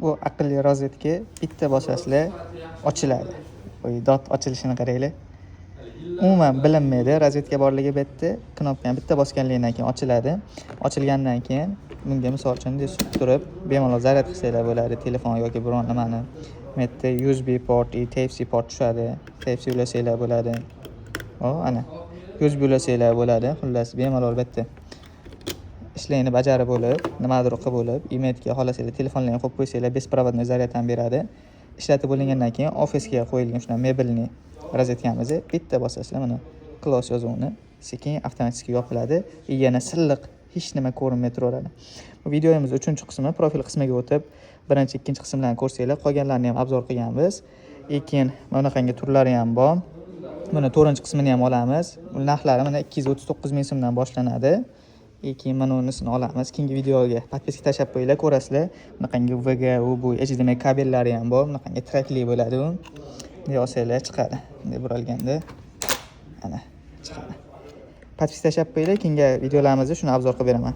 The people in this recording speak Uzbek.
Bu aqlli rozetka bitta bosasizlar ochiladi. Voy dot ochilishini qaranglar. Umuman bilinmaydi, rozetka borligi bitta, knopkani bitta bosganingizdan keyin ochiladi. Ochilgandan keyin bunga misol uchun turib, bemalol zaryad qilsanglar bo'ladi, telefon yoki biron nimani. Bu yerda USB port, Type-C port tushadi. Type-C ulasanglar bo'ladi. Ana. USB ulasanglar bo'ladi. Xullas bemalol bitta ishlarni bajarib bo'lib, nimadir qilib bo'lib, imetga xohlasanglar telefonlarni qo'yib qo'ysanglar, besprovodniy zaryad ham beradi. Ishlatib bo'lgandan keyin ofisga qo'yilgan shuna mebelni rozetkamizni bitta bosasizlar, mana close yozuvini sekin avtomatik yopiladi. Yana silliq, hech nima ko'rinmay turaveradi. Bu videomiz 3-qismi, profil qismiga o'tib, 1-2 qismlarni ko'rsanglar, qolganlarini ham obzor qilganmiz. Lekin mana bunaqangi turlari ham bor. Mana 4-qismini ham olamiz. Narxlari mana 239 ming so'mdan boshlanadi. Keyin mana unisini olamiz. Keyingi videoga podpiska tashlab qo'yinglar, ko'rasizlar. Bunaqangi VGA, bu HDMI kabellari ham bor. Bunaqangi trakli bo'ladi u. Bunday olsanglar chiqadi. Bunday buralganda ana chiqadi. Podpiska tashlab qo'yinglar, keyingi videolarimizda shuni obzor qilib beraman.